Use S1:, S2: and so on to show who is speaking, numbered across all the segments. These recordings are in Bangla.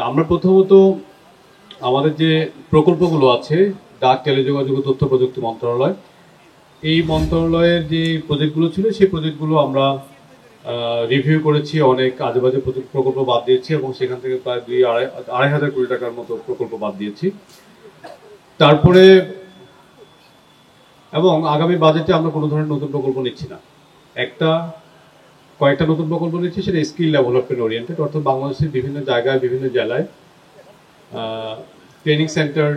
S1: আমরা প্রথমত আমাদের যে প্রকল্পগুলো আছে, ডাক, টেলিযোগাযোগ ও তথ্য প্রযুক্তি মন্ত্রণালয়, এই মন্ত্রণালয়ের যে প্রজেক্টগুলো ছিল সেই প্রজেক্টগুলো আমরা রিভিউ করেছি। অনেক আজেবাজে প্রকল্প বাদ দিয়েছি এবং সেখান থেকে প্রায় 2-2.5 কোটি টাকার মতো প্রকল্প বাদ দিয়েছি। তারপরে এবং আগামী বাজেটে আমরা কোনো ধরনের নতুন প্রকল্প নিচ্ছি না। কয়েকটা নতুন প্রকল্প নিচ্ছি, সেটা স্কিল ডেভেলপমেন্ট ওরিয়েন্টেড, অর্থাৎ বাংলাদেশের বিভিন্ন জায়গায় বিভিন্ন জেলায় ট্রেনিং সেন্টার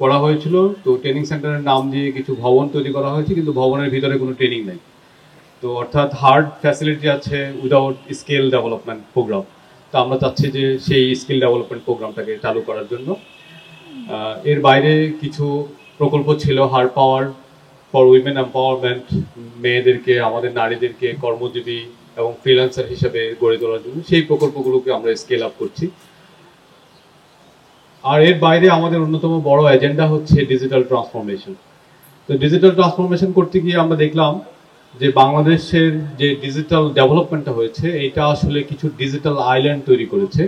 S1: করা হয়েছিল। তো ট্রেনিং সেন্টারের নাম দিয়ে কিছু ভবন তৈরি করা হয়েছে, কিন্তু ভবনের ভিতরে কোনো ট্রেনিং নেই। তো অর্থাৎ হার্ড ফ্যাসিলিটি আছে উইদাউট স্কিল ডেভেলপমেন্ট প্রোগ্রাম। তো আমরা চাচ্ছি যে সেই স্কিল ডেভেলপমেন্ট প্রোগ্রামটাকে চালু করার জন্য। এর বাইরে কিছু প্রকল্প ছিল হার পাওয়ার ফর উইমেন এম্পাওয়ারমেন্ট, মেয়েদেরকে, আমাদের নারীদেরকে কর্মজীবী এবং ফ্রিল্যান্সার হিসেবে গড়ে তোলার জন্য। সেই প্রকল্পগুলোকে আমরা স্কেল আপ করছি। আর এর বাইরে আমাদের অন্যতম বড় এজেন্ডা হচ্ছে ডিজিটাল ট্রান্সফরমেশন। তো ডিজিটাল ট্রান্সফরমেশন করতে গিয়ে আমরা দেখলাম যে বাংলাদেশের যে ডিজিটাল ডেভেলপমেন্টটা হয়েছে, এটা আসলে কিছু ডিজিটাল আইল্যান্ড তৈরি করেছে।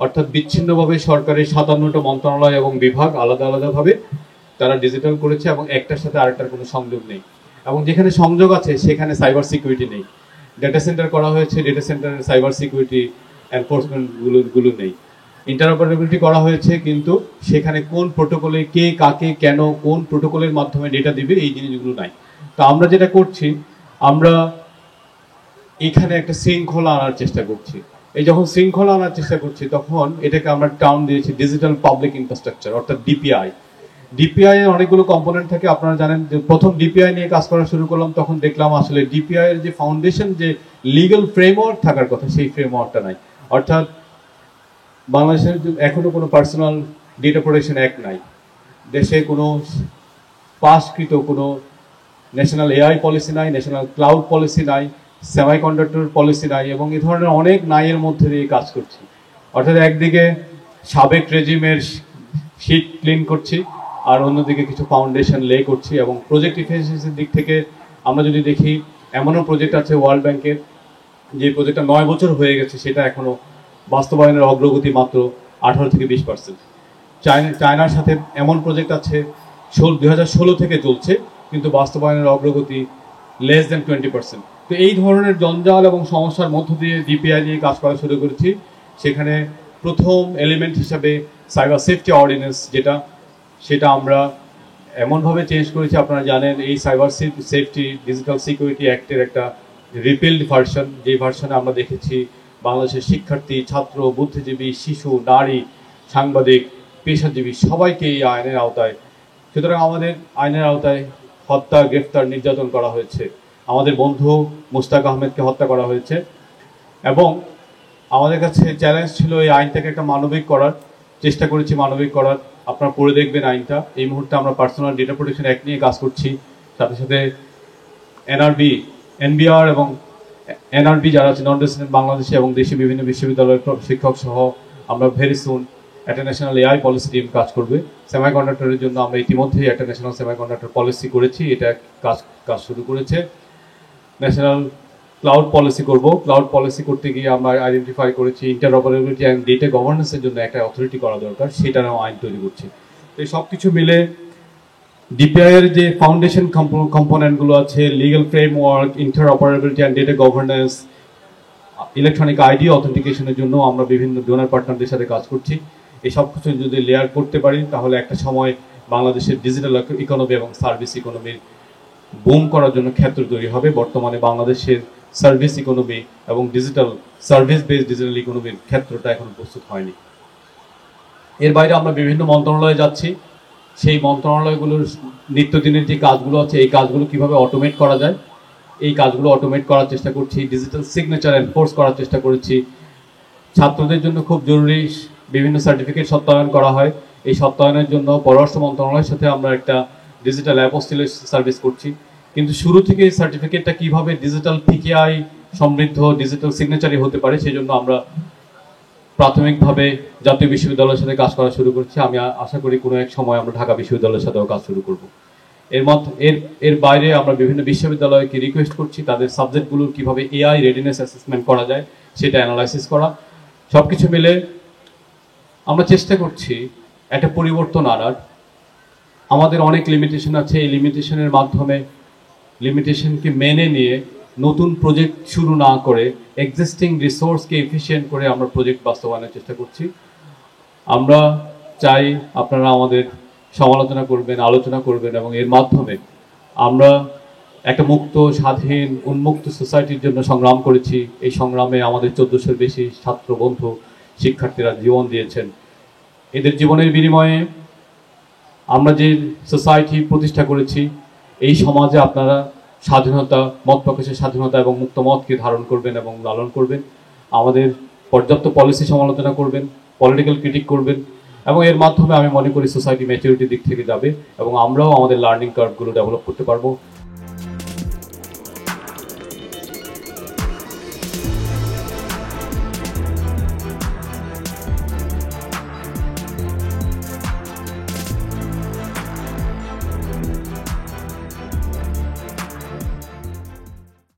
S1: অর্থাৎ বিচ্ছিন্নভাবে সরকারের 57টা মন্ত্রণালয় এবং বিভাগ আলাদা আলাদাভাবে তারা ডিজিটাল করেছে এবং একটার সাথে আরেকটার কোনো সংযোগ নেই। এবং যেখানে সংযোগ আছে সেখানে সাইবার সিকিউরিটি নেই। ডেটা সেন্টার করা হয়েছে, ডেটা সেন্টারের সাইবার সিকিউরিটি এনফোর্সমেন্টগুলো নেই। ইন্টারঅপারেবিলিটি করা হয়েছে, কিন্তু সেখানে কোন প্রোটোকলে কে কাকে কেন কোন প্রোটোকলের মাধ্যমে ডেটা দিবে এই জিনিসগুলো নাই। তো আমরা যেটা করছি, আমরা এখানে একটা শৃঙ্খলা আনার চেষ্টা করছি। এই যখন শৃঙ্খলা আনার চেষ্টা করছি, তখন এটাকে আমরা টার্ম দিয়েছি ডিজিটাল পাবলিক ইনফ্রাস্ট্রাকচার, অর্থাৎ ডিপিআই। ডিপিআই এর অনেকগুলো কম্পোনেন্ট থাকে। আপনারা জানেন যে প্রথম ডিপিআই নিয়ে কাজ করা শুরু করলাম, তখন দেখলাম আসলে ডিপিআই এর যে ফাউন্ডেশন, যে লিগ্যাল ফ্রেমওয়ার্ক থাকার কথা, সেই ফ্রেমওয়ার্কটা নাই। অর্থাৎ বাংলাদেশের এখনো কোনো পার্সোনাল ডেটা প্রোটেকশন অ্যাক্ট নাই। দেশে কোনো পাসকৃত কোনো ন্যাশনাল এআই পলিসি নাই, ন্যাশনাল ক্লাউড পলিসি নাই, সেমিকন্ডাক্টর পলিসি নাই, এবং এই ধরনের অনেক নাইয়ের মধ্যে দিয়ে কাজ করছি। অর্থাৎ একদিকে সাবেক রেজিমের শীট ক্লিন করছি, আর অন্যদিকে কিছু ফাউন্ডেশন লে করছি। এবং প্রজেক্ট ইফিসিয়েন্সির দিক থেকে আমরা যদি দেখি, এমনও প্রজেক্ট আছে ওয়ার্ল্ড ব্যাংকের, যে প্রজেক্টটা 9 বছর হয়ে গেছে, সেটা এখনো বাস্তবায়নের অগ্রগতি মাত্র 18-20%। চায়নার সাথে এমন প্রজেক্ট আছে 2016 থেকে চলছে, কিন্তু বাস্তবায়নের অগ্রগতি লেস দেন 20%। তো এই ধরনের জঞ্জাল এবং সমস্যার মধ্য দিয়ে ডিপিআই নিয়ে কাজ করা শুরু করেছি। সেখানে প্রথম এলিমেন্ট হিসাবে সাইবার সেফটি অর্ডিন্যান্স, সেটা আমরা এমনভাবে চেঞ্জ করেছি, আপনারা জানেন এই সাইবার সেফটি ডিজিটাল সিকিউরিটি অ্যাক্টের একটা রিপিল্ড ভার্সন, যে ভার্সনে আমরা দেখেছি বাংলাদেশের শিক্ষার্থী, ছাত্র, বুদ্ধিজীবী, শিশু, নারী, সাংবাদিক, পেশাজীবী সবাইকে এই আইনের আওতায়। সুতরাং আমাদের আইনের আওতায় হত্যা, গ্রেফতার, নির্যাতন করা হয়েছে। আমাদের বন্ধু মুস্তাক আহমেদকে হত্যা করা হয়েছে। এবং আমাদের কাছে চ্যালেঞ্জ ছিল এই আইনটাকে একটা মানবিক করার, চেষ্টা করেছি মানবিক করার। আপনারা পড়ে দেখবেন আইনটা। এই মুহূর্তে আমরা পার্সোনাল ডেটা প্রোটেকশন অ্যাক্ট নিয়ে কাজ করছি, সাথে সাথে এনআরবি, এনবিআর এবং এনআরবি যারা আছে নন রেসিডেন্ট বাংলাদেশে এবং দেশে বিভিন্ন বিশ্ববিদ্যালয়ের শিক্ষক সহ আমরা ভেরি সুন একটা ন্যাশনাল এআই পলিসি টিম কাজ করবে। সেমিকন্ডাক্টরের জন্য আমরা ইতিমধ্যেই একটা ন্যাশনাল সেমিকন্ডাক্টর পলিসি করেছি, এটা কাজ শুরু করেছে। ন্যাশনাল ক্লাউড পলিসি করব। ক্লাউড পলিসি করতে গিয়ে আমরা আইডেন্টিফাই করেছি ইন্টারঅপারেবিলিটি অ্যান্ড ডেটা গভর্নেন্সের জন্য একটা অথরিটি করা দরকার, সেটারও আইন তৈরি করছি। তো এই সব কিছু মিলে ডিপিআই এর যে ফাউন্ডেশন কম্পোনেন্টগুলো আছে, legal framework, interoperability and data governance, electronic ID অথেন্টিকেশনের জন্য আমরা বিভিন্ন ডোনার পার্টনারদের সাথে কাজ করছি। এই সব কিছু যদি লেয়ার করতে পারি, তাহলে একটা সময় বাংলাদেশের ডিজিটাল ইকোনমি এবং সার্ভিস ইকোনমির বুম করার জন্য ক্ষেত্র তৈরি হবে। বর্তমানে বাংলাদেশের সার্ভিস ইকোনমি এবং ডিজিটাল সার্ভিস বেসড ডিজিটাল ইকোনমির ক্ষেত্রটা এখনো প্রস্তুত হয়নি। এর বাইরে আমরা বিভিন্ন মন্ত্রণালয়ে যাচ্ছি। সেই মন্ত্রণালয়গুলোর নিত্যদিনের যে কাজগুলো আছে, এই কাজগুলো কিভাবে অটোমেট করা যায়, এই কাজগুলো অটোমেট করার চেষ্টা করছি। ডিজিটাল সিগনেচার এনফোর্স করার চেষ্টা করেছি। ছাত্রদের জন্য খুব জরুরি বিভিন্ন সার্টিফিকেট সত্যায়ন করা হয়। এই সত্যায়নের জন্য পররাষ্ট্র মন্ত্রণালয়ের সাথে আমরা একটা ডিজিটাল অ্যাপোস্টিলের সার্ভিস করছি। কিন্তু শুরু থেকে এই সার্টিফিকেটটা কিভাবে ডিজিটাল পিকেআই সমৃদ্ধ ডিজিটাল সিগনেচারই হতে পারে, সেই জন্য আমরা প্রাথমিকভাবে জাতীয় বিশ্ববিদ্যালয়ের সাথে কাজ করা শুরু করছি। আমি আশা করি কোনো এক সময় আমরা ঢাকা বিশ্ববিদ্যালয়ের সাথেও কাজ শুরু করব। এর বাইরে আমরা বিভিন্ন বিশ্ববিদ্যালয়কে রিকোয়েস্ট করছি তাদের সাবজেক্টগুলোর কিভাবে এআই রেডিনেস অ্যাসেসমেন্ট করা যায় সেটা অ্যানালাইসিস করা। সবকিছু মিলে আমরা চেষ্টা করছি একটা পরিবর্তন আনার। আমাদের অনেক লিমিটেশন আছে, এই লিমিটেশনের মাধ্যমে লিমিটেশনকে মেনে নিয়ে নতুন প্রজেক্ট শুরু না করে এক্সিস্টিং রিসোর্সকে এফিশিয়েন্ট করে আমরা প্রজেক্ট বাস্তবায়নের চেষ্টা করছি। আমরা চাই আপনারা আমাদের সমালোচনা করবেন, আলোচনা করবেন, এবং এর মাধ্যমে আমরা একটা মুক্ত, স্বাধীন, উন্মুক্ত সোসাইটির জন্য সংগ্রাম করেছি। এই সংগ্রামে আমাদের 1400-এর বেশি ছাত্র বন্ধু, শিক্ষার্থীরা জীবন দিয়েছেন। এদের জীবনের বিনিময়ে আমরা যে সোসাইটি প্রতিষ্ঠা করেছি, এই সমাজে আপনারা স্বাধীনতা, মত প্রকাশের স্বাধীনতা এবং মুক্ত মতকে ধারণ করবেন এবং লালন করবেন। আমাদের পর্যাপ্ত পলিসি সমালোচনা করবেন, পলিটিক্যাল ক্রিটিক করবেন, এবং এর মাধ্যমে আমি মনে করি সোসাইটি ম্যাচুরিটির দিক থেকে যাবে এবং আমরাও আমাদের লার্নিং কার্ভগুলো ডেভেলপ করতে পারবো।